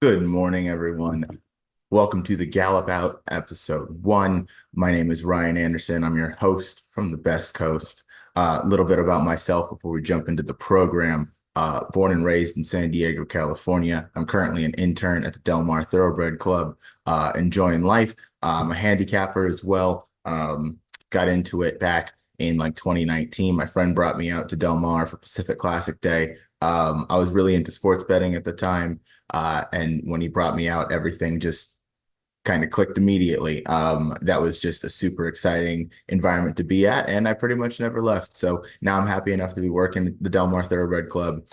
Good morning, everyone. Welcome to the Gallop Out episode 1. My name is Ryan Anderson. I'm your host from the Best Coast. A little bit about myself before we jump into the program. Born and raised in San Diego, California. I'm currently an intern at the Del Mar Thoroughbred Club, enjoying life. I'm a handicapper as well. Got into it back in like 2019. My friend brought me out to Del Mar for Pacific Classic Day. I was really into sports betting at the time. And when he brought me out, everything just kind of clicked immediately. That was just a super exciting environment to be at, and I pretty much never left. So now I'm happy enough to be working at the Del Mar Thoroughbred Club.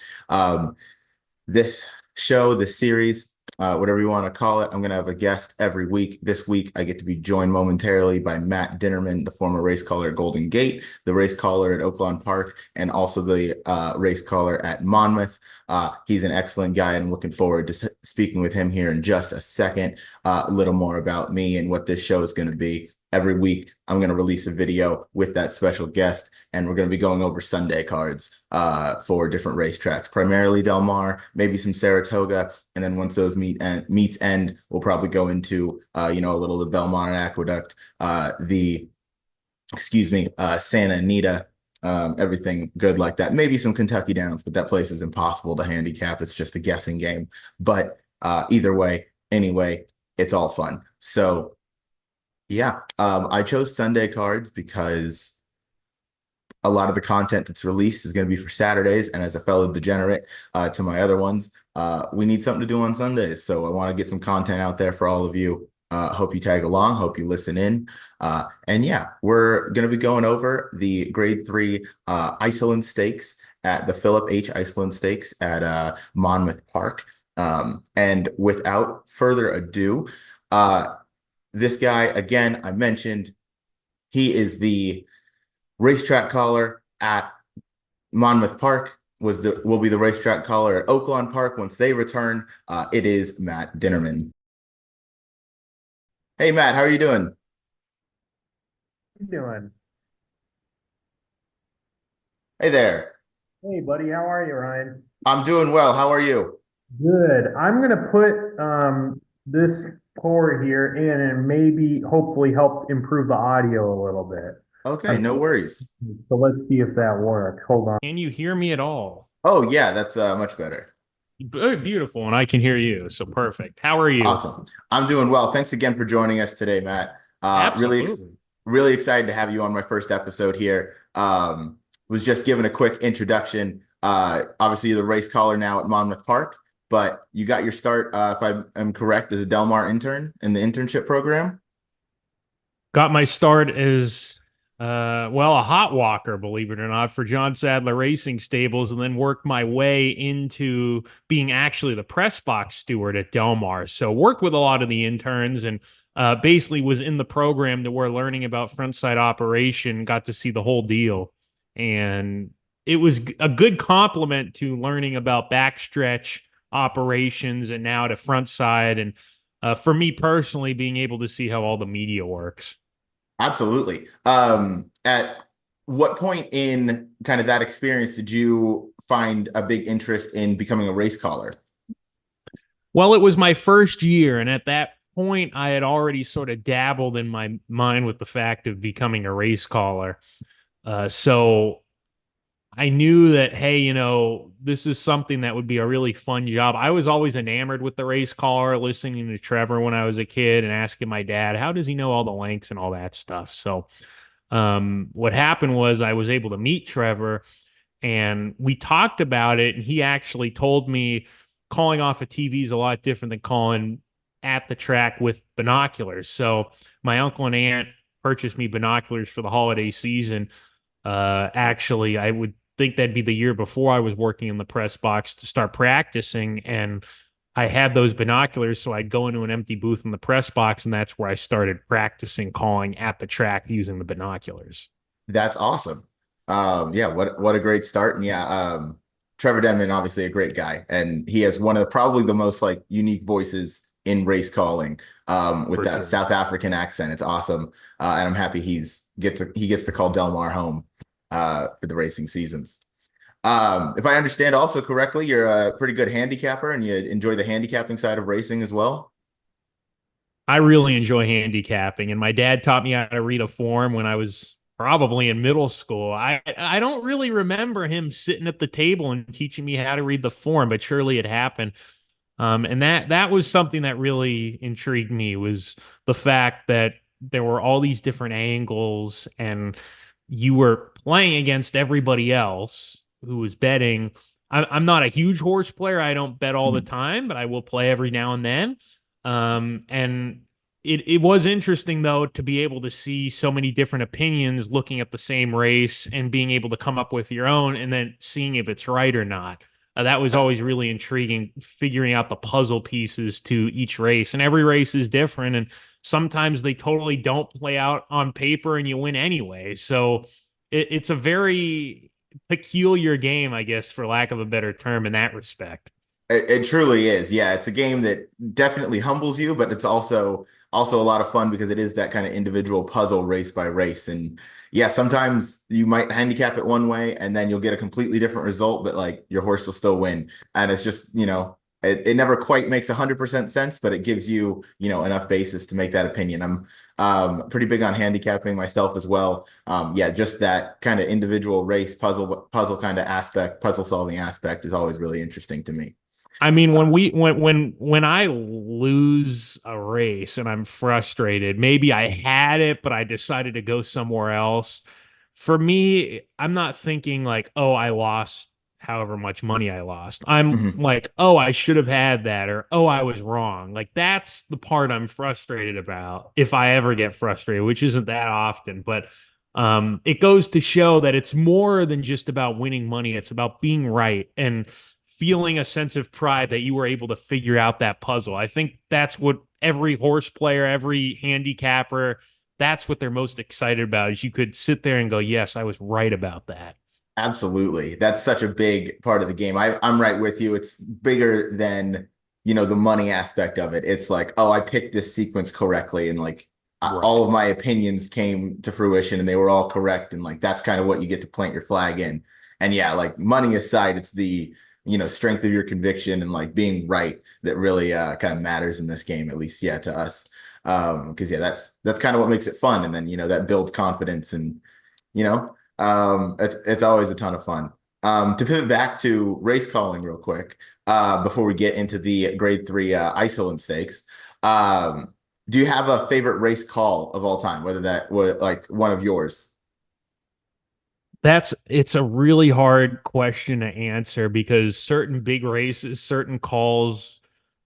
This show, this series, whatever you want to call it, I'm going to have a guest every week. This week, I get to be joined momentarily by Matt Dinerman, the former race caller at Golden Gate, the race caller at Oakland Park, and also the race caller at Monmouth. He's an excellent guy, and I'm looking forward to speaking with him here in just a second. A little more about me and what this show is going to be. Every week, I'm going to release a video with that special guest, and we're going to be going over Sunday cards for different racetracks, primarily Del Mar, maybe some Saratoga, and then once those meets end, we'll probably go into a little of the Belmont Aqueduct, Santa Anita, everything good like that. Maybe some Kentucky Downs, but that place is impossible to handicap. It's just a guessing game. But either way, anyway, it's all fun. So yeah, I chose Sunday cards because a lot of the content that's released is going to be for Saturdays. And as a fellow degenerate to my other ones, we need something to do on Sundays. So I want to get some content out there for all of you. Hope you tag along. Hope you listen in. And yeah, we're going to be going over the Grade 3 Iselin Stakes at the Philip H. Iselin Stakes at Monmouth Park. And without further adu, this guy, again, I mentioned, he is the racetrack caller at Monmouth Park, will be the racetrack caller at Oakland Park once they return. It is Matt Dinerman. Hey, Matt, how are you doing? You doing? Hey there. Hey, buddy, how are you, Ryan? I'm doing well. How are you? Good. I'm gonna put this core here in and maybe hopefully help improve the audio a little bit. Okay, I'm no worries. so let's see if that works. Hold on. Can you hear me at all? Oh, yeah, that's much better. Beautiful, and I can hear you. So perfect. How are you? Awesome. I'm doing well. Thanks again for joining us today, Matt. Absolutely. Really excited to have you on my first episode here. Was just giving a quick introduction. Obviously, you're the race caller now at Monmouth Park, but you got your start, if I am correct, as a Del Mar intern in the internship program. Got my start as a hot walker, believe it or not, for John Sadler Racing Stables, and then worked my way into being actually the press box steward at Del Mar. So worked with a lot of the interns and basically was in the program that we're learning about frontside operation, got to see the whole deal. And it was a good complement to learning about backstretch operations and now to front side. And for me personally, being able to see how all the media works. Absolutely. At what point in kind of that experience did you find a big interest in becoming a race caller? Well, it was my first year, and at that point, I had already sort of dabbled in my mind with the fact of becoming a race caller. So I knew that, hey, this is something that would be a really fun job. I was always enamored with the race caller, listening to Trevor when I was a kid and asking my dad, how does he know all the lengths and all that stuff? So what happened was I was able to meet Trevor and we talked about it. And he actually told me calling off a TV is a lot different than calling at the track with binoculars. So my uncle and aunt purchased me binoculars for the holiday season. Actually, I would think that'd be the year before I was working in the press box to start practicing. And I had those binoculars, so I'd go into an empty booth in the press box, and that's where I started practicing calling at the track using the binoculars. That's awesome. Yeah, what a great start. And yeah, Trevor Denman, obviously a great guy, and he has one of probably the most like unique voices in race calling, with For that sure. South African accent. It's awesome. And I'm happy he gets to call Del Mar home for the racing seasons. If I understand also correctly, you're a pretty good handicapper and you enjoy the handicapping side of racing as well. I really enjoy handicapping, and my dad taught me how to read a form when I was probably in middle school. I don't really remember him sitting at the table and teaching me how to read the form, but surely it happened. And that was something that really intrigued me was the fact that there were all these different angles and you were playing against everybody else who was betting. I'm not a huge horse player. I don't bet all the Mhm. time, but I will play every now and then. And it was interesting though to be able to see so many different opinions looking at the same race and being able to come up with your own and then seeing if it's right or not. That was always really intriguing, figuring out the puzzle pieces to each race. And every race is different. And sometimes they totally don't play out on paper and you win anyway. So it's a very peculiar game, I guess, for lack of a better term, in that respect. It truly is. Yeah, it's a game that definitely humbles you, but it's also a lot of fun because it is that kind of individual puzzle race by race. And yeah, sometimes you might handicap it one way and then you'll get a completely different result, but like your horse will still win. And it's just, it never quite makes 100% sense, but it gives you, enough basis to make that opinion. I'm pretty big on handicapping myself as well. Yeah, just that kind of individual race puzzle kind of aspect, puzzle solving aspect is always really interesting to me. I mean, when I lose a race and I'm frustrated, maybe I had it, but I decided to go somewhere else. For me, I'm not thinking like, oh, I lost however much money I lost. I'm Mhm. like, oh, I should have had that, or oh, I was wrong. Like that's the part I'm frustrated about, if I ever get frustrated, which isn't that often, but it goes to show that it's more than just about winning money. It's about being right and feeling a sense of pride that you were able to figure out that puzzle. I think that's what every horse player, every handicapper, that's what they're most excited about is you could sit there and go, yes, I was right about that. Absolutely. That's such a big part of the game. I'm right with you. It's bigger than, the money aspect of it. It's like, oh, I picked this sequence correctly and like all Right. of my opinions came to fruition and they were all correct. And like that's kind of what you get to plant your flag in. And yeah, like money aside, it's the, strength of your conviction and like being right that really kind of matters in this game, at least yeah, to us. Because yeah, that's kind of what makes it fun. And then, that builds confidence and it's always a ton of fun. To pivot back to race calling real quick, before we get into the grade three Iselin Stakes, do you have a favorite race call of all time, whether that was like one of yours? It's a really hard question to answer because certain big races, certain calls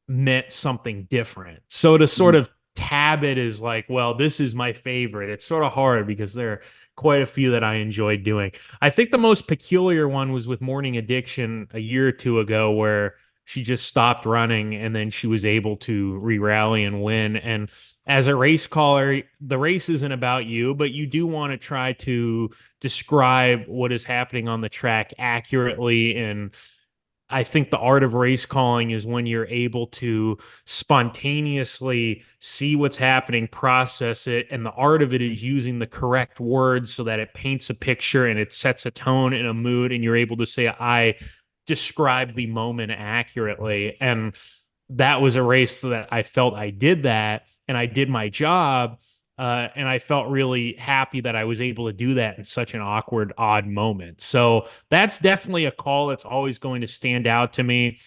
meant something different. So to sort Mhm. of tab it as like, well, this is my favorite. It's sort of hard because there are quite a few that I enjoyed doing. I think the most peculiar one was with Morning Addiction a year or two ago, where she just stopped running and then she was able to re-rally and win. And as a race caller, the race isn't about you, but you do want to try to describe what is happening on the track accurately. And I think the art of race calling is when you're able to spontaneously see what's happening, process it, and the art of it is using the correct words so that it paints a picture and it sets a tone and a mood, and you're able to say, I describe the moment accurately. And that was a race that I felt I did that and I did my job. And I felt really happy that I was able to do that in such an awkward, odd moment. So that's definitely a call that's always going to stand out to me.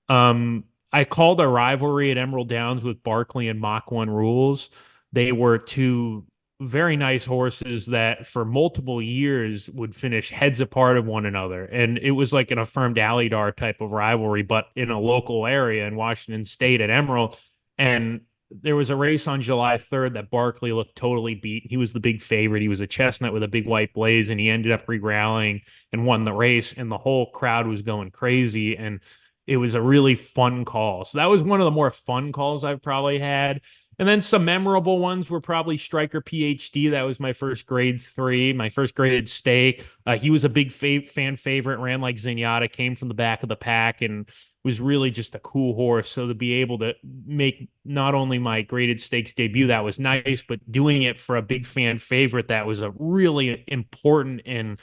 I called a rivalry at Emerald Downs with Barkley and Mach 1 Rules. They were two very nice horses that for multiple years would finish heads apart of one another. And it was like an affirmed Alydar type of rivalry, but in a local area in Washington State at Emerald. And there was a race on July 3rd that Barkley looked totally beat. He was the big favorite. He was a chestnut with a big white blaze, and he ended up re-rallying and won the race. And the whole crowd was going crazy. And it was a really fun call. So that was one of the more fun calls I've probably had. And then some memorable ones were probably Striker PhD. That was my first grade three, my first graded stake. He was a big fan favorite, ran like Zenyatta, came from the back of the pack, and was really just a cool horse. So to be able to make not only my graded stakes debut, that was nice, but doing it for a big fan favorite, that was a really important and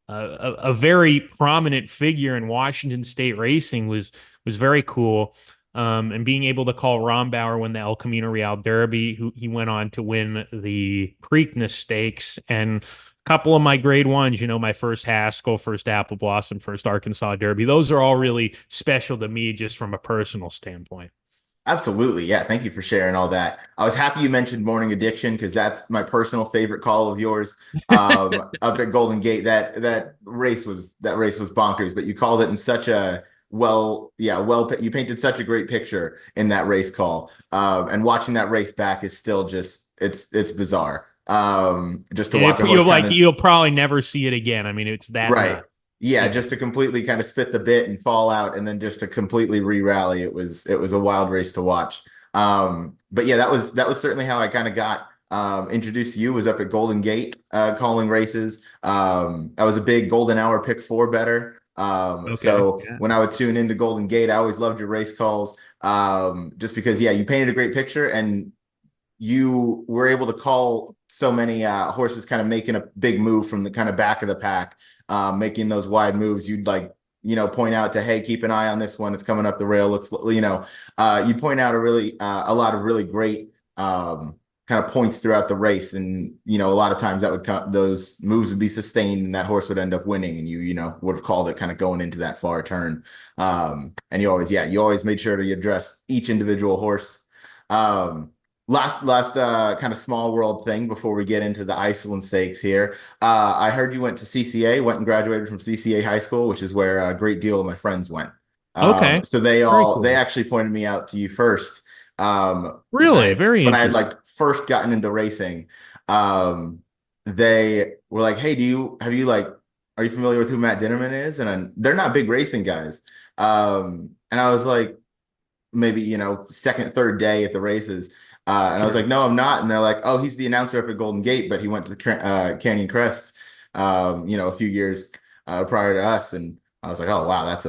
a very prominent figure in Washington State racing was very cool. And being able to call Rombauer win the El Camino Real Derby, who he went on to win the Preakness Stakes, and a couple of my grade ones, my first Haskell, first Apple Blossom, first Arkansas Derby. Those are all really special to me just from a personal standpoint. Absolutely. Yeah. Thank you for sharing all that. I was happy you mentioned Morning Addiction because that's my personal favorite call of yours. Up at Golden Gate. That race was bonkers, but you called it in such a you painted such a great picture in that race call. And watching that race back is still just it's bizarre. Just to watch a horse kind of You'll probably never see it again. I mean, it's that right. nuts. Yeah, Yeah. just to completely kind of spit the bit and fall out and then just to completely re-rally. It was a wild race to watch. But yeah, that was certainly how I kind of got introduced to you was up at Golden Gate calling races. I was a big Golden Hour pick four better. Okay. So Yeah. when I would tune into Golden Gate, I always loved your race calls. Just because yeah, you painted a great picture and you were able to call so many horses kind of making a big move from the kind of back of the pack, making those wide moves. You'd like, point out to, hey, keep an eye on this one. It's coming up the rail. You point out a lot of really great kind of points throughout the race. And, a lot of times those moves would be sustained and that horse would end up winning. And you would have called it kind of going into that far turn. And you always made sure to address each individual horse. Um, Last kind of small world thing before we get into the Iselin Stakes here. I heard you went to CCA, went and graduated from CCA High School, which is where a great deal of my friends went. Okay. So they Very all they cool. actually pointed me out to you first. Really, very When I had interesting. like first gotten into racing, they were like, "Hey, are you familiar with who Matt Dinerman is?" And they're not big racing guys. And I was like, maybe second third day at the races and I was like Sure. no I'm not and they're like oh he's the announcer up at Golden Gate but he went to Canyon Crest a few years prior to us and I was like oh wow that's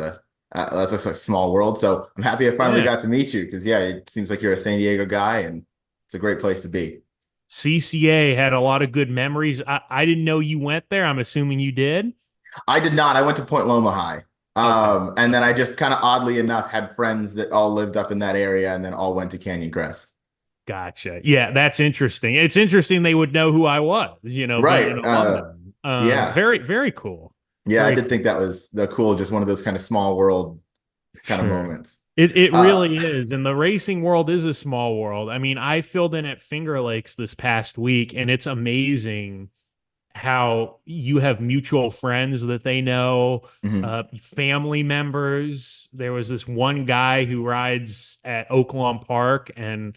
just a small world so I'm happy I finally Yeah. got to meet you because yeah it seems like you're a San Diego guy and it's a great place to be. CCA had a lot of good memories. I didn't know you went there. I'm assuming you did. I did not. I went to Point Loma High. Okay. And then I Okay. just kind of oddly enough had friends that all lived up in that area and then all went to Canyon Crest. Gotcha. Yeah, that's interesting. It's interesting they would know who I was, being an Right. alumni. Yeah. Very, very cool. Yeah, I Very did think cool. that was the cool, just one of those kind of small world kind of Sure. moments. It Uh, really is. And the racing world is a small world. I mean, I filled in at Finger Lakes this past week, and it's amazing how you have mutual friends that they know, mhm. family members. There was this one guy who rides at Oaklawn Park, and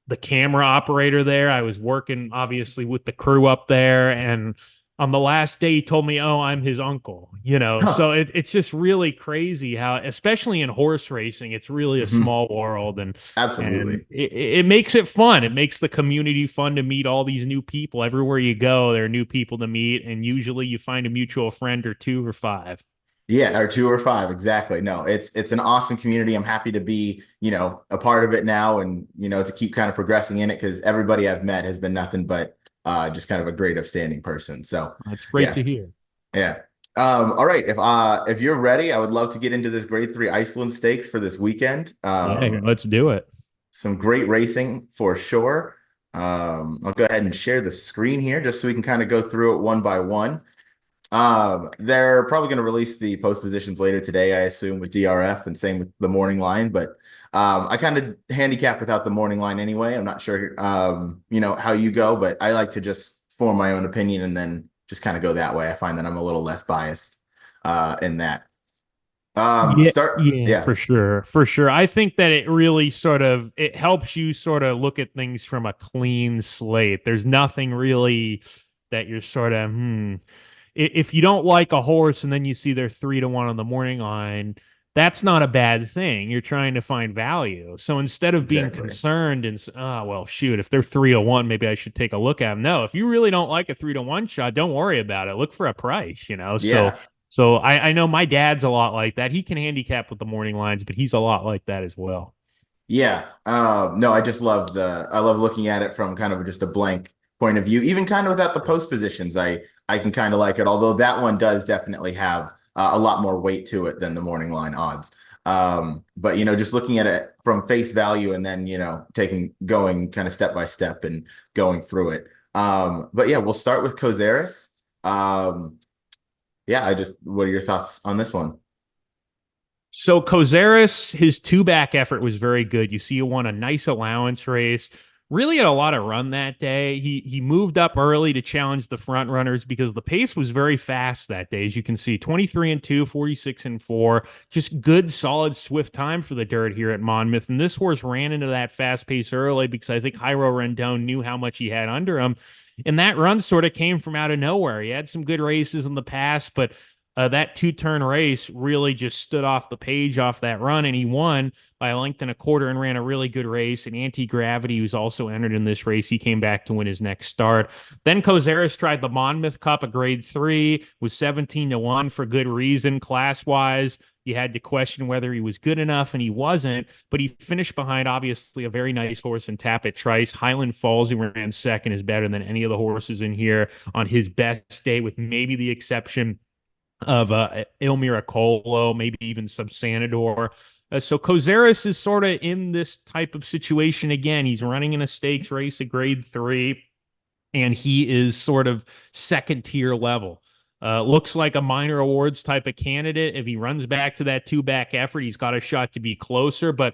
the camera operator there. I was working obviously with the crew up there, and on the last day, he told me, "Oh, I'm his uncle." Huh. So it's just really crazy how, especially in horse racing, it's really a Mhm. small world, and Absolutely. it makes it fun. It makes the community fun to meet all these new people. Everywhere you go, there are new people to meet, and usually you find a mutual friend or two or five. Yeah, or two or five, exactly. No, it's an awesome community. I'm happy to be, a part of it now and, to keep kind of progressing in it because everybody I've met has been nothing but just kind of a great upstanding person. So That's great yeah, to hear. yeah. All right. If you're ready, I would love to get into this grade three Iceland Stakes for this weekend. Yeah, let's do it. Some great racing for sure. I'll go ahead and share the screen here just so we can kind of go through it one by one. They're probably going to release the post positions later today, I assume, with DRF and same with the morning line. But I kind of handicap without the morning line anyway. I'm not sure, how you go, but I like to just form my own opinion and then just kind of go that way. I find that I'm a little less biased in that. Yeah, yeah, Yeah, for sure. For sure. I think that it really it helps you sort of look at things from a clean slate. There's nothing really that you're If you don't like a horse and then you see they're 3-1 on the morning line, that's not a bad thing. You're trying to find value. So instead of being exactly. concerned and, oh, well, shoot, if they're 3-1, maybe I should take a look at them. No, if you really don't like a 3-1 shot, don't worry about it. Look for a price. So Yeah. I know my dad's a lot like that. He can handicap with the morning lines, but he's a lot like that as well. Yeah. No, I love looking at it from kind of just a blank point of view, even kind of without the post positions. I I can kind of like it, although that one does definitely have a lot more weight to it than the morning line odds. But just looking at it from face value and then going kind of step by step and going through it. But yeah, we'll start with Kozaris. Yeah, what are your thoughts on this one? So Kozaris, his two back effort was very good. You see, he won a nice allowance race. Really had a lot of run that day. He moved up early to challenge the front runners because the pace was very fast that day. As you can see, 23 and 2, 46 and 4. Just good, solid, swift time for the dirt here at Monmouth. And this horse ran into that fast pace early because I think Jairo Rendon knew how much he had under him. And that run sort of came from out of nowhere. He had some good races in the past, but that two-turn race really just stood off the page off that run, and he won by a length and a quarter and ran a really good race. And Anti-Gravity, who's also entered in this race, he came back to win his next start. Then Kozaris tried the Monmouth Cup, a grade 3, was 17-1 for good reason. Class-wise, you had to question whether he was good enough, and he wasn't, but he finished behind, obviously, a very nice horse in Tapit Trice. Highland Falls, who ran second, is better than any of the horses in here on his best day, with maybe the exception of Il Miracolo, maybe even Subsanador. So Kozaris is sort of in this type of situation again. He's running in a stakes race, a grade 3, and he is sort of second tier level. Looks like a minor awards type of candidate. If he runs back to that two back effort, he's got a shot to be closer, but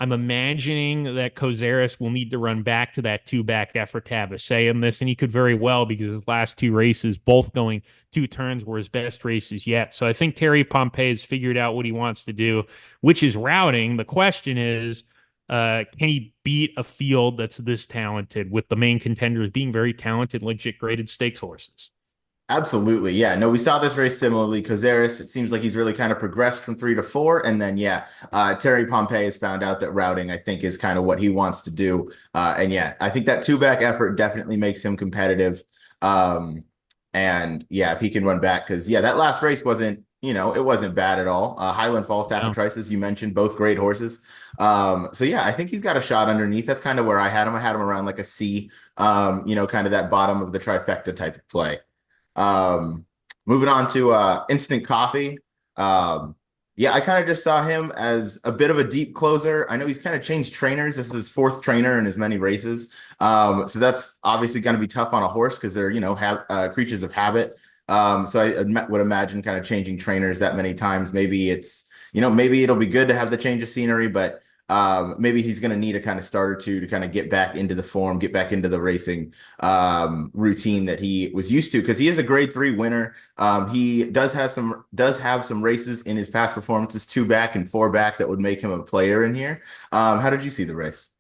I'm imagining that Kozaris will need to run back to that two back effort to have a say in this, and he could very well because his last two races, both going two turns, were his best races yet. So I think Terry Pompey has figured out what he wants to do, which is routing. The question is, can he beat a field that's this talented, with the main contenders being very talented, legit graded stakes horses? Absolutely. Yeah. No, we saw this very similarly. Kozaris, it seems like he's really kind of progressed from 3 to 4. And then, yeah, Terry Pompey has found out that routing, I think, is kind of what he wants to do. And yeah, I think that two back effort definitely makes him competitive. And yeah, if he can run back, because yeah, that last race wasn't, it wasn't bad at all. Highland Falls, Tapit No. Trice, as you mentioned, both great horses. So yeah, I think he's got a shot underneath. That's kind of where I had him. I had him around like a C, kind of that bottom of the trifecta type of play. Um, Moving on to Instant Coffee. Yeah, I kind of just saw him as a bit of a deep closer. I know he's kind of changed trainers. This is his fourth trainer in as many races. So that's obviously going to be tough on a horse because they're, creatures of habit. So I would imagine kind of changing trainers that many times. Maybe it's, maybe it'll be good to have the change of scenery, but maybe he's going to need a kind of start or two to kind of get back into the form, get back into the racing routine that he was used to, because he is a grade 3 winner. He does have some races in his past performances, 2 back and 4 back, that would make him a player in here. How did you see the race?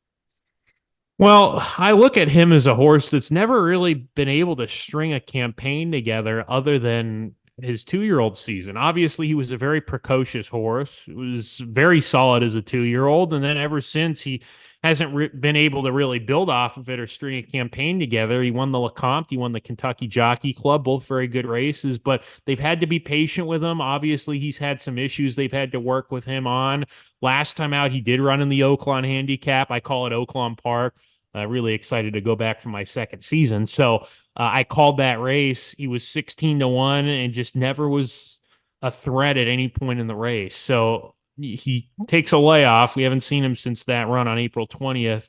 Well, I look at him as a horse that's never really been able to string a campaign together other than his 2-year-old season. Obviously, he was a very precocious horse. It was very solid as a 2-year-old, and then ever since he hasn't been able to really build off of it or string a campaign together. He won the Lecomte, he won the Kentucky Jockey Club, both very good races, but they've had to be patient with him. Obviously, he's had some issues they've had to work with him on. Last time out, he did run in the Oaklawn Handicap. I call it Oaklawn Park. Really excited to go back for my second season. So I called that race. He was 16-1 and just never was a threat at any point in the race. So he takes a layoff. We haven't seen him since that run on April 20th.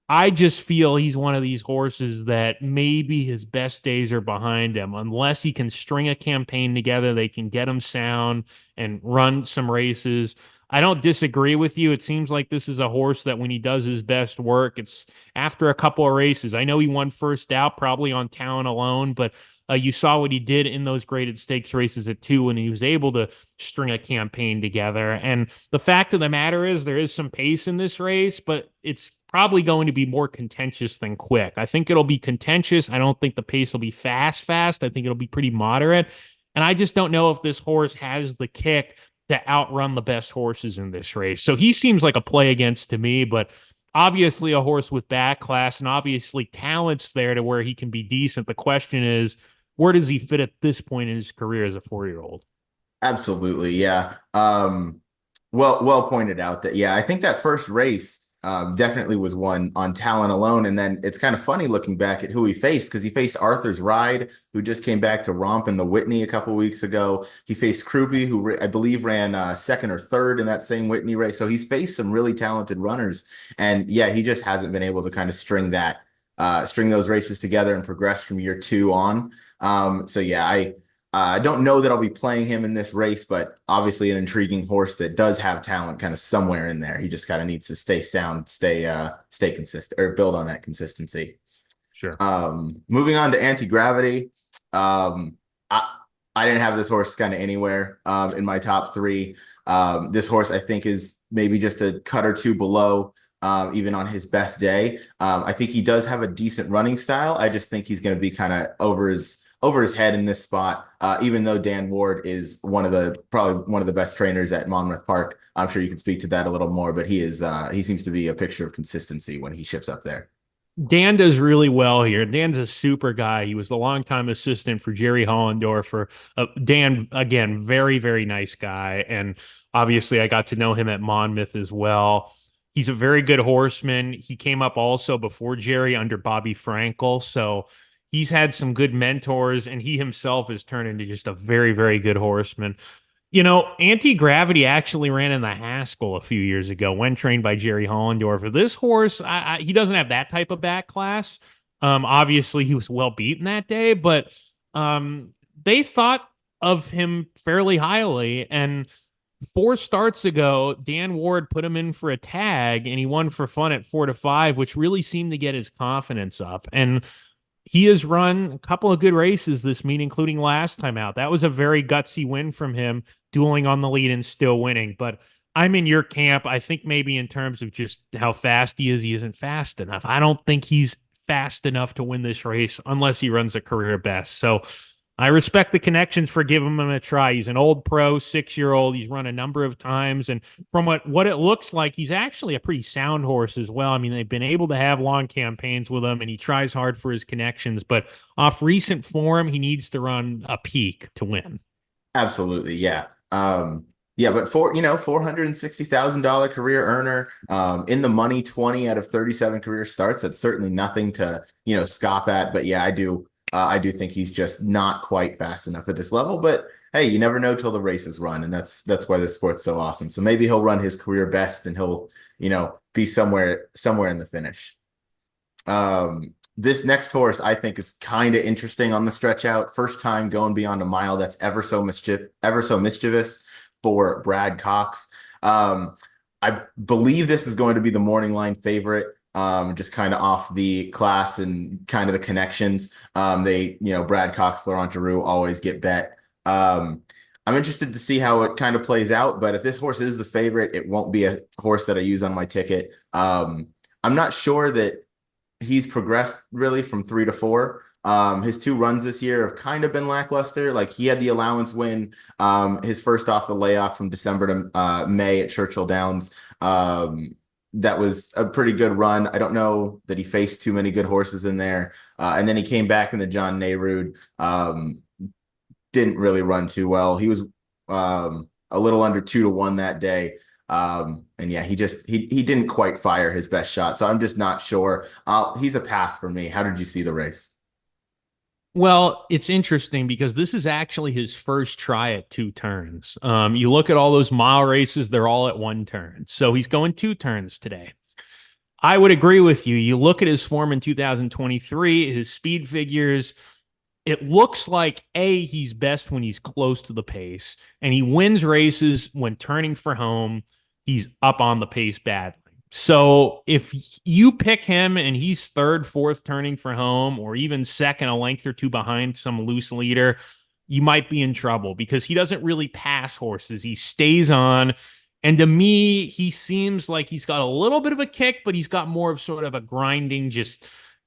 I just feel he's one of these horses that maybe his best days are behind him. Unless he can string a campaign together, they can get him sound and run some races. I don't disagree with you. It seems like this is a horse that when he does his best work, it's after a couple of races. I know he won first out, probably on talent alone, but you saw what he did in those graded stakes races at 2 when he was able to string a campaign together. And the fact of the matter is, there is some pace in this race, but it's probably going to be more contentious than quick. I think it'll be contentious. I don't think the pace will be fast. I think it'll be pretty moderate. And I just don't know if this horse has the kick to outrun the best horses in this race. So he seems like a play against to me, but obviously a horse with back class and obviously talents there to where he can be decent. The question is, where does he fit at this point in his career as a 4-year-old? Absolutely, yeah. Well pointed out that, yeah, I think that first race, definitely was one on talent alone. And then it's kind of funny looking back at who he faced because he faced Arthur's Ride, who just came back to romp in the Whitney a couple weeks ago. He faced Kruby, who I believe ran second or third in that same Whitney race. So he's faced some really talented runners. And yeah, he just hasn't been able to kind of string those races together and progress from year two on. So yeah, I don't know that I'll be playing him in this race, but obviously an intriguing horse that does have talent kind of somewhere in there. He just kind of needs to stay sound, stay consistent or build on that consistency. Sure. Moving on to anti-gravity. Um, I didn't have this horse kind of anywhere in my top three. This horse I think is maybe just a cut or two below, even on his best day. I think he does have a decent running style. I just think he's going to be kind of over his head in this spot. Even though Dan Ward is probably one of the best trainers at Monmouth Park. I'm sure you can speak to that a little more, but he seems to be a picture of consistency when he ships up there. Dan does really well here. Dan's a super guy. He was the longtime assistant for Jerry Hollendorfer. Dan, again, very, very nice guy. And obviously, I got to know him at Monmouth as well. He's a very good horseman. He came up also before Jerry under Bobby Frankel. So he's had some good mentors, and he himself has turned into just a very, very good horseman. Anti-gravity actually ran in the Haskell a few years ago when trained by Jerry Hollendorfer. This horse, he doesn't have that type of back class. Obviously, he was well beaten that day, but they thought of him fairly highly. And 4 starts ago, Dan Ward put him in for a tag, and he won for fun at 4-5, which really seemed to get his confidence up. And he has run a couple of good races this meet, including last time out. That was a very gutsy win from him, dueling on the lead and still winning. But I'm in your camp. I think maybe in terms of just how fast he isn't fast enough. I don't think he's fast enough to win this race unless he runs a career best. So I respect the connections for giving him a try. He's an old pro, 6-year-old. He's run a number of times. And from what it looks like, he's actually a pretty sound horse as well. I mean, they've been able to have long campaigns with him, and he tries hard for his connections. But off recent form, he needs to run a peak to win. Absolutely, yeah. Yeah, but $460,000 career earner, in the money 20 out of 37 career starts. That's certainly nothing to, scoff at. But yeah, I do think he's just not quite fast enough at this level. But hey, you never know till the races run, and that's why this sport's so awesome. So maybe he'll run his career best, and he'll, be somewhere in the finish. This next horse I think is kind of interesting on the stretch out. First time going beyond a mile. That's ever so mischievous for Brad Cox. I believe this is going to be the morning line favorite. Just kind of off the class and kind of the connections. Brad Cox, Laurent Giroux always get bet. I'm interested to see how it kind of plays out, but if this horse is the favorite, it won't be a horse that I use on my ticket. I'm not sure that he's progressed really from 3 to 4. His 2 runs this year have kind of been lackluster. Like he had the allowance win, his first off the layoff from December to May at Churchill Downs. That was a pretty good run. I don't know that he faced too many good horses in there. And then he came back in the John Nehrude. Didn't really run too well. He was a little under 2-1 that day. And yeah, he didn't quite fire his best shot. So I'm just not sure. He's a pass for me. How did you see the race? Well, it's interesting because this is actually his first try at 2 turns. You look at all those mile races, they're all at 1 turn. So he's going 2 turns today. I would agree with you. You look at his form in 2023, his speed figures, it looks like he's best when he's close to the pace, and he wins races when turning for home. He's up on the pace badly. So if you pick him and he's third, fourth turning for home, or even second, a length or two behind some loose leader, you might be in trouble because he doesn't really pass horses. He stays on. And to me, he seems like he's got a little bit of a kick, but he's got more of sort of a grinding, just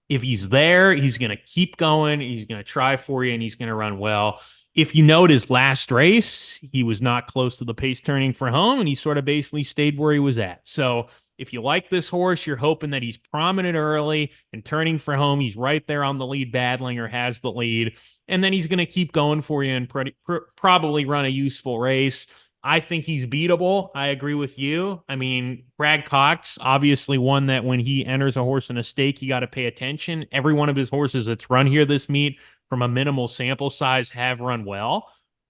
if he's there, he's going to keep going. He's going to try for you and he's going to run well. If you note his last race, he was not close to the pace turning for home and he sort of basically stayed where he was at. So if you like this horse, you're hoping that he's prominent early and turning for home. He's right there on the lead battling or has the lead. And then he's going to keep going for you and probably run a useful race. I think he's beatable. I agree with you. I mean, Brad Cox, obviously one that when he enters a horse in a stake, you got to pay attention. Every one of his horses that's run here this meet from a minimal sample size have run well.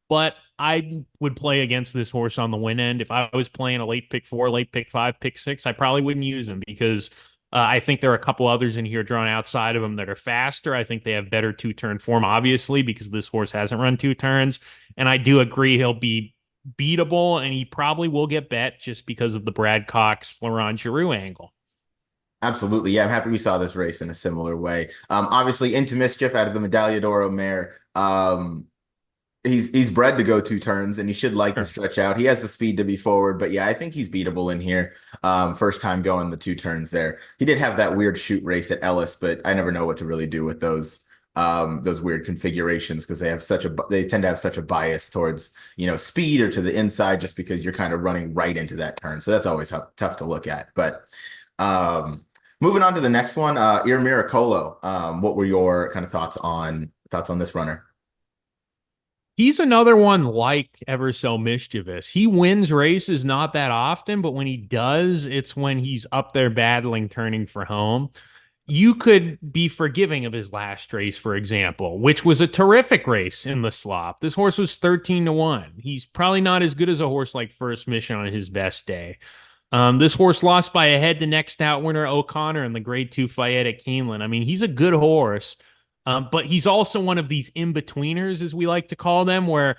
But I would play against this horse on the win end. If I was playing a late pick four, late pick five, pick six, I probably wouldn't use him because I think there are a couple others in here drawn outside of him that are faster. I think they have better two-turn form, obviously, because this horse hasn't run two turns. And I do agree he'll be beatable, and he probably will get bet just because of the Brad Cox Florent Giroux angle. Absolutely. Yeah, I'm happy we saw this race in a similar way. Obviously, Into Mischief out of the Medaglia d'Oro mare. He's bred to go two turns, and he should like to Sure. stretch out. He has the speed to be forward, but yeah, I think he's beatable in here. First time going the two turns there. He did have that weird shoot race at Ellis, but I never know what to really do with those weird configurations because they tend to have such a bias towards speed or to the inside just because you're kind of running right into that turn. So that's always tough to look at. But um, moving on to the next one, Ir Miracolo. What were your kind of thoughts on this runner? He's another one like Ever So Mischievous. He wins races not that often, but when he does, it's when he's up there battling, turning for home. You could be forgiving of his last race, for example, which was a terrific race in the slop. This horse was 13-1. He's probably not as good as a horse like First Mission on his best day. This horse lost by a head to next out winner O'Connor in the grade two fight at Keeneland. I mean, he's a good horse, but he's also one of these in-betweeners, as we like to call them, where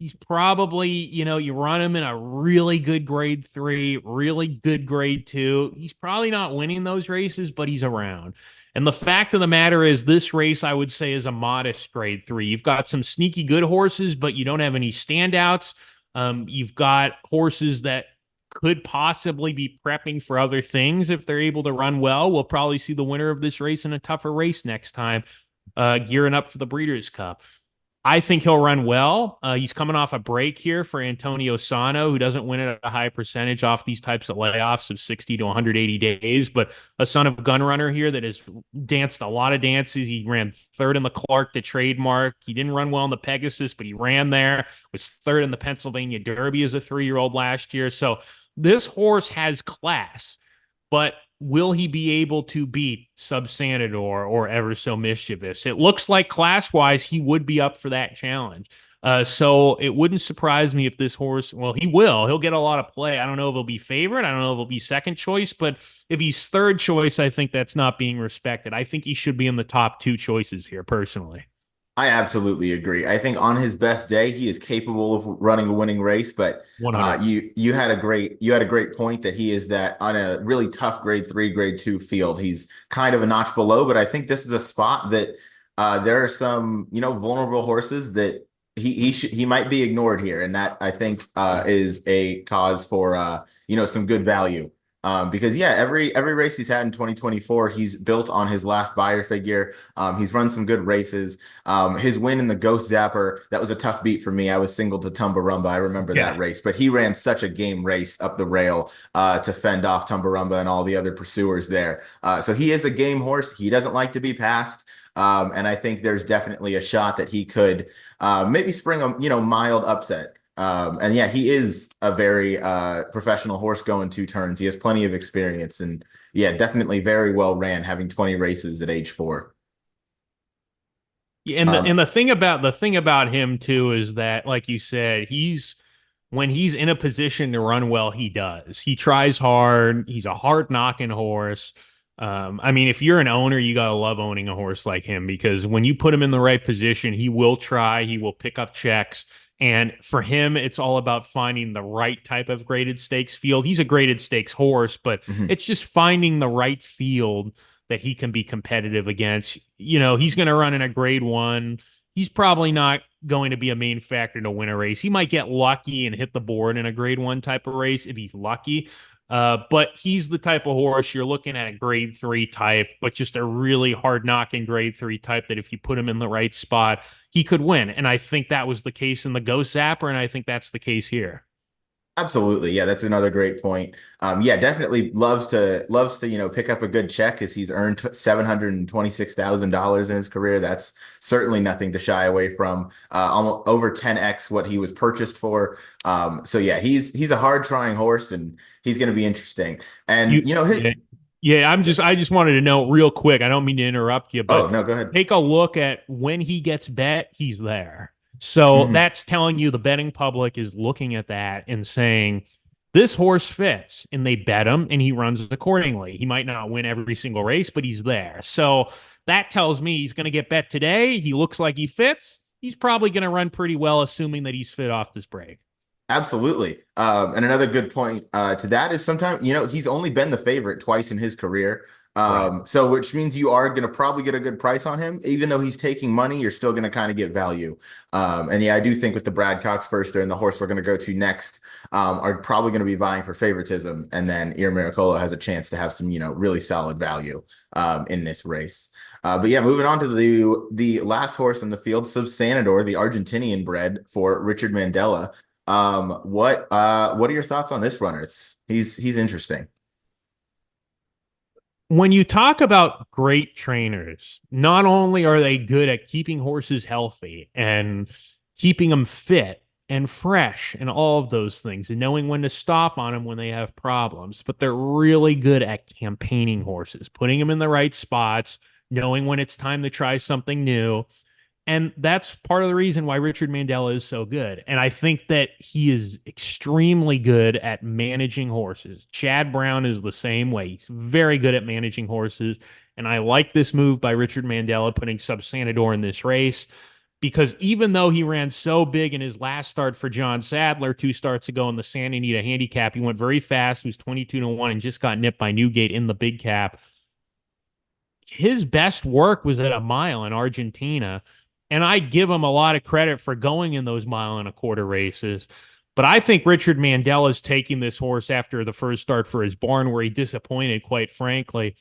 he's probably, you run him in a really good grade three, really good grade two. He's probably not winning those races, but he's around. And the fact of the matter is, this race, I would say, is a modest grade three. You've got some sneaky good horses, but you don't have any standouts. You've got horses that could possibly be prepping for other things if they're able to run well. We'll probably see the winner of this race in a tougher race next time, gearing up for the Breeders' Cup. I think he'll run well. He's coming off a break here for Antonio Sano, who doesn't win at a high percentage off these types of layoffs of 60 to 180 days, but a son of a gun runner here that has danced a lot of dances. He ran third in the Clark to Trademark. He didn't run well in the Pegasus, but he ran there, was third in the Pennsylvania Derby as a 3-year-old last year. So this horse has class, but will he be able to beat Subsanador or Ever So Mischievous? It looks like class-wise he would be up for that challenge. So it wouldn't surprise me if this horse, well, he will. He'll get a lot of play. I don't know if he'll be favorite. I don't know if he'll be second choice, but if he's third choice, I think that's not being respected. I think he should be in the top two choices here, personally. I absolutely agree. I think on his best day, he is capable of running a winning race. But 100. you had a great point that he is that on a really tough grade three, grade two field. He's kind of a notch below, but I think this is a spot that there are some vulnerable horses that he might be ignored here, and that I think is a cause for some good value. Because yeah, every race he's had in 2024, he's built on his last buyer figure. He's run some good races. His win in the Ghost Zapper, that was a tough beat for me. I was singled to Tumbarumba. I remember that Yeah. race, but he ran such a game race up the rail to fend off Tumbarumba and all the other pursuers there. So he is a game horse. He doesn't like to be passed. And I think there's definitely a shot that he could maybe spring a mild upset. And yeah, he is a very professional horse going two turns. He has plenty of experience and yeah, definitely very well ran, having 20 races at age 4. Yeah, and the Um, and the thing about him too is that, like you said, he's when he's in a position to run well, he does. He tries hard. He's a hard knocking horse. I mean, if you're an owner, you gotta love owning a horse like him because when you put him in the right position, he will try. He will pick up checks. And for him, it's all about finding the right type of graded stakes field. He's a graded stakes horse, but mhm. it's just finding the right field that he can be competitive against. He's going to run in a grade one. He's probably not going to be a main factor to win a race. He might get lucky and hit the board in a grade one type of race if he's lucky. But he's the type of horse you're looking at a grade three type, but just a really hard knocking grade three type that if you put him in the right spot, he could win. And I think that was the case in the Ghost Zapper, and I think that's the case here. Absolutely. Yeah, that's another great point. Yeah, definitely loves to, pick up a good check as he's earned $726,000 in his career. That's certainly nothing to shy away from. Almost over 10x what he was purchased for. So yeah, he's a hard trying horse and he's going to be interesting. You And yeah. Yeah, I just wanted to know real quick. I don't mean to interrupt you, oh but no, go ahead. take a look at when he gets bet, he's there. So Mhm. that's telling you the betting public is looking at that and saying this horse fits, and they bet him and he runs accordingly. He might not win every single race, but he's there. So that tells me he's going to get bet today. He looks like he fits. He's probably going to run pretty well, assuming that he's fit off this break. Absolutely. And another good point to that is sometimes, he's only been the favorite twice in his career. Right. So which means you are going to probably get a good price on him. Even though he's taking money, you're still going to kind of get value. And yeah, I do think with the Brad Cox firster and the horse we're going to go to next, are probably going to be vying for favoritism. And then Ear Miracola has a chance to have some, really solid value in this race. But yeah, moving on to the last horse in the field, Subsanador, the Argentinian bred for Richard Mandela. What are your thoughts on this runner? He's interesting. When you talk about great trainers, not only are they good at keeping horses healthy and keeping them fit and fresh and all of those things and knowing when to stop on them when they have problems, but they're really good at campaigning horses, putting them in the right spots, knowing when it's time to try something new. And that's part of the reason why Richard Mandela is so good. And I think that he is extremely good at managing horses. Chad Brown is the same way. He's very good at managing horses. And I like this move by Richard Mandela putting Subsanador in this race because even though he ran so big in his last start for John Sadler 2 starts ago in the Santa Anita handicap, he went very fast, was 22-1, and just got nipped by Newgate in the big cap. His best work was at a mile in Argentina. And I give him a lot of credit for going in those mile-and-a-quarter races. But I think Richard Mandela is taking this horse after the first start for his barn, where he disappointed, quite frankly.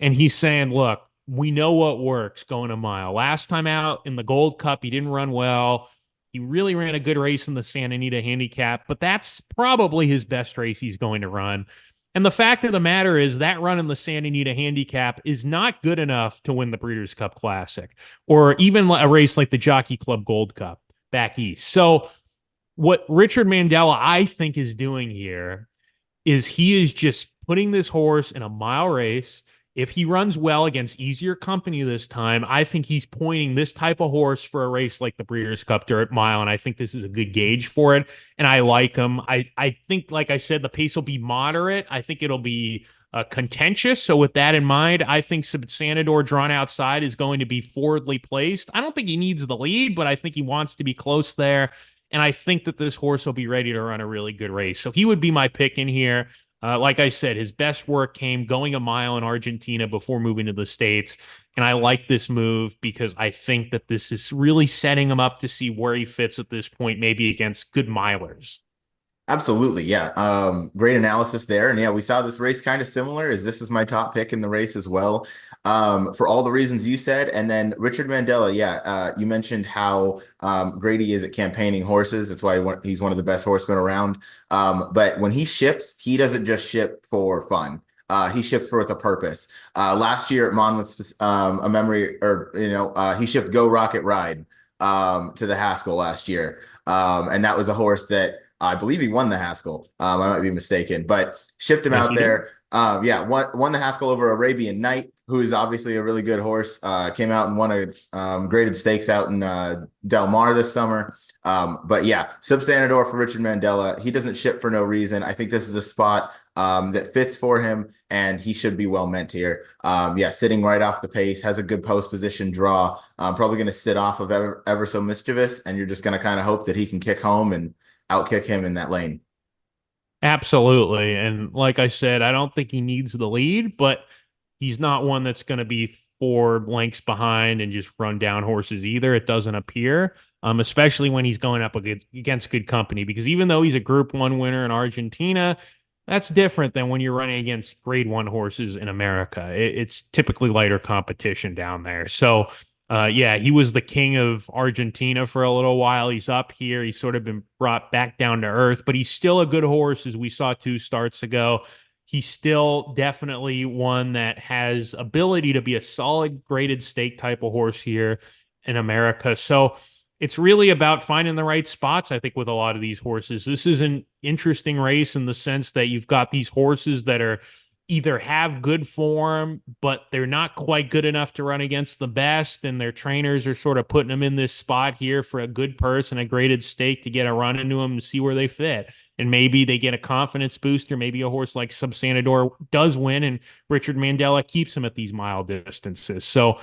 And he's saying, look, we know what works going a mile. Last time out in the Gold Cup, he didn't run well. He really ran a good race in the Santa Anita handicap, but that's probably his best race he's going to run. And the fact of the matter is that run in the Santa Anita handicap is not good enough to win the Breeders' Cup Classic or even a race like the Jockey Club Gold Cup back east. So what Richard Mandela, I think, is doing here is he is just putting this horse in a mile race. If he runs well against easier company this time, I think he's pointing this type of horse for a race like the Breeders' Cup Dirt Mile, and I think this is a good gauge for it. And I like him. I think, like I said, the pace will be moderate. I think it'll be contentious. So with that in mind, I think Sanador drawn outside is going to be forwardly placed. I don't think he needs the lead, but I think he wants to be close there. And I think that this horse will be ready to run a really good race. So he would be my pick in here. Like I said, his best work came going a mile in Argentina before moving to the States. And I like this move because I think that this is really setting him up to see where he fits at this point, maybe against good milers. Absolutely, yeah. Great analysis there. And yeah, we saw this race kind of similar as this is my top pick in the race as well. For all the reasons you said. And then Richard Mandela, yeah, you mentioned how great he is at campaigning horses. That's why he's one of the best horsemen around. But when he ships, he doesn't just ship for fun. He ships for with a purpose. Last year at Monmouth, a memory, or he shipped Go Rocket Ride to the Haskell last year, and that was a horse that I believe he won the Haskell. I might be mistaken, but shipped him Yes, out he did. there. Yeah, won the Haskell over Arabian Night, who is obviously a really good horse. Came out and won a graded stakes out in Del Mar this summer. But yeah, Subsanador for Richard Mandela. He doesn't ship for no reason. I think this is a spot that fits for him, and he should be well meant here. Yeah, sitting right off the pace, has a good post position draw. Probably going to sit off of ever so mischievous, and you're just going to kind of hope that he can kick home and outkick him in that lane. Absolutely. And like I said, I don't think he needs the lead, but he's not one that's going to be 4 lengths behind and just run down horses either. It doesn't appear, especially when he's going up against good company, because even though he's a Group 1 winner in Argentina, that's different than when you're running against Grade 1 horses in America. It's typically lighter competition down there. So Yeah, he was the king of Argentina for a little while. He's up here. He's sort of been brought back down to earth, but he's still a good horse, as we saw 2 starts ago. He's still definitely one that has ability to be a solid graded stake type of horse here in America. So it's really about finding the right spots, I think, with a lot of these horses. This is an interesting race in the sense that you've got these horses that are either have good form, but they're not quite good enough to run against the best, and their trainers are sort of putting them in this spot here for a good purse and a graded stake to get a run into them and see where they fit. And maybe they get a confidence booster. Maybe a horse like Subsanador does win, and Richard Mandela keeps him at these mile distances. So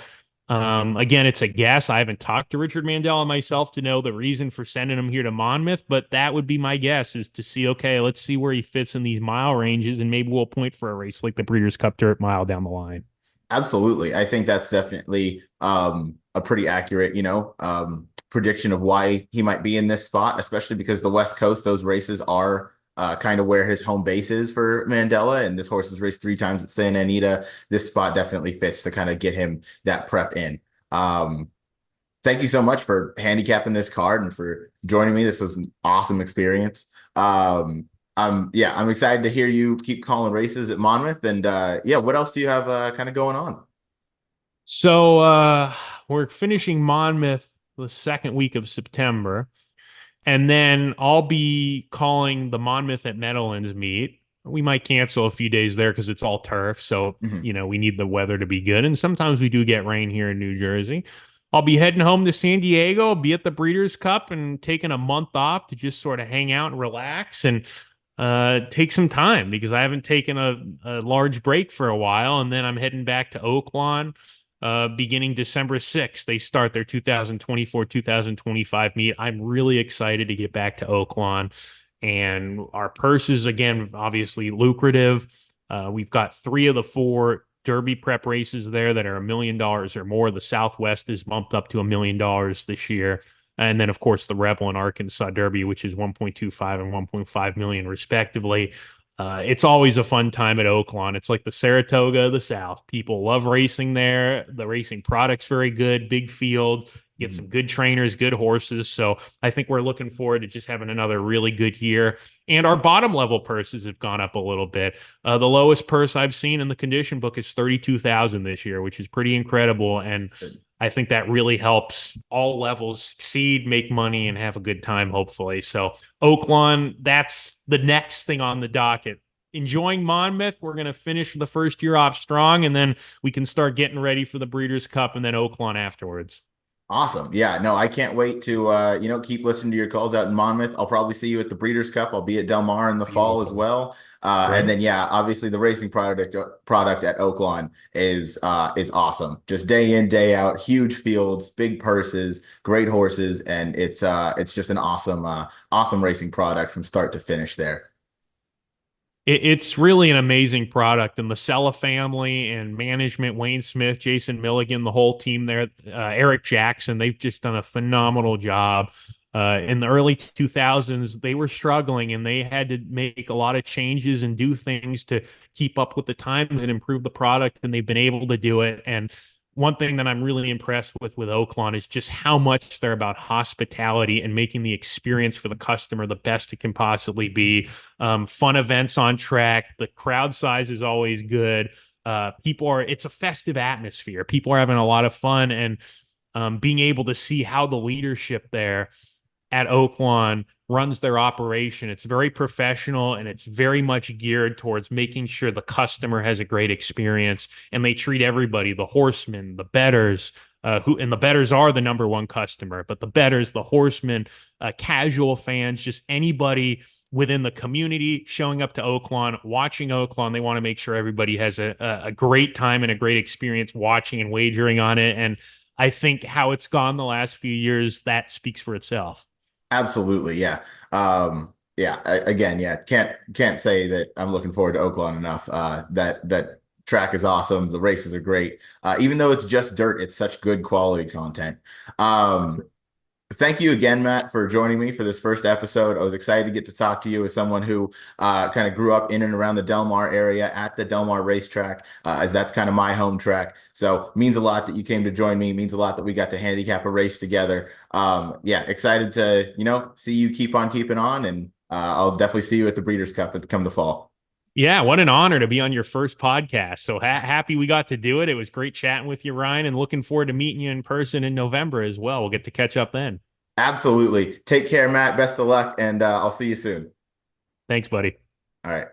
again, it's a guess. I haven't talked to Richard Mandela myself to know the reason for sending him here to Monmouth, but that would be my guess is to see, okay, let's see where he fits in these mile ranges, and maybe we'll point for a race like the Breeders' Cup Dirt Mile down the line. Absolutely. I think that's definitely a pretty accurate, prediction of why he might be in this spot, especially because the West Coast, those races are kind of where his home base is for Mandela. And this horse has raced 3 times at Santa Anita. This spot definitely fits to kind of get him that prep in. Thank you so much for handicapping this card and for joining me. This was an awesome experience. Yeah, I'm excited to hear you keep calling races at Monmouth. And yeah, what else do you have kind of going on? So we're finishing Monmouth the second week of September. And then I'll be calling the Monmouth at Meadowlands meet. We might cancel a few days there because it's all turf. So, Mhm. we need the weather to be good. And sometimes we do get rain here in New Jersey. I'll be heading home to San Diego, be at the Breeders' Cup and taking a month off to just sort of hang out and relax and take some time because I haven't taken a large break for a while. And then I'm heading back to Oaklawn beginning December 6th. They start their 2024-2025 meet. I'm really excited to get back to Oaklawn. And our purses, again, obviously lucrative. We've got 3 of the 4 Derby prep races there that are $1 million or more. The Southwest is bumped up to $1 million this year. And then, of course, the Rebel and Arkansas Derby, which is 1.25 and 1.5 million, respectively. It's always a fun time at Oaklawn. It's like the Saratoga of the South. People love racing there. The racing product's very good, big field, get some good trainers, good horses. So I think we're looking forward to just having another really good year. And our bottom level purses have gone up a little bit. The lowest purse I've seen in the condition book is 32,000 this year, which is pretty incredible. And I think that really helps all levels succeed, make money, and have a good time, hopefully. So Oaklawn, that's the next thing on the docket. Enjoying Monmouth. We're going to finish the first year off strong, and then we can start getting ready for the Breeders' Cup and then Oaklawn afterwards. Awesome. Yeah, no, I can't wait to keep listening to your calls out in Monmouth. I'll probably see you at the Breeders' Cup. I'll be at Del Mar in the fall as Beautiful. well. And Great. then yeah, obviously the racing product at Oaklawn is awesome. Just day in, day out, huge fields, big purses, great horses, and it's just an awesome racing product from start to finish there. It's really an amazing product, and the Sella family and management, Wayne Smith, Jason Milligan, the whole team there, Eric Jackson, they've just done a phenomenal job. In the early 2000s, they were struggling and they had to make a lot of changes and do things to keep up with the times and improve the product, and they've been able to do it. And one thing that I'm really impressed with Oaklawn is just how much they're about hospitality and making the experience for the customer the best it can possibly be. Fun events on track. The crowd size is always good. It's a festive atmosphere. People are having a lot of fun, and being able to see how the leadership there at Oaklawn runs their operation. It's very professional and it's very much geared towards making sure the customer has a great experience, and they treat everybody, the horsemen, the betters, and the betters are the number one customer, but the betters, the horsemen, casual fans, just anybody within the community showing up to Oaklawn, watching Oaklawn, they want to make sure everybody has a great time and a great experience watching and wagering on it. And I think how it's gone the last few years, that speaks for itself. Absolutely, yeah. Yeah, again, yeah, can't say that I'm looking forward to Oaklawn enough. That track is awesome. The races are great. Even though it's just dirt, it's such good quality content. Um, thank you again, Matt, for joining me for this first episode. I was excited to get to talk to you as someone who kind of grew up in and around the Del Mar area at the Del Mar racetrack, as that's kind of my home track. So means a lot that you came to join me. Means a lot that we got to handicap a race together. Yeah, excited to see you keep on keeping on, and I'll definitely see you at the Breeders' Cup come the fall. Yeah, what an honor to be on your first podcast. So happy we got to do it. It was great chatting with you, Ryan, and looking forward to meeting you in person in November as well. We'll get to catch up then. Absolutely. Take care, Matt. Best of luck, and I'll see you soon. Thanks, buddy. All right.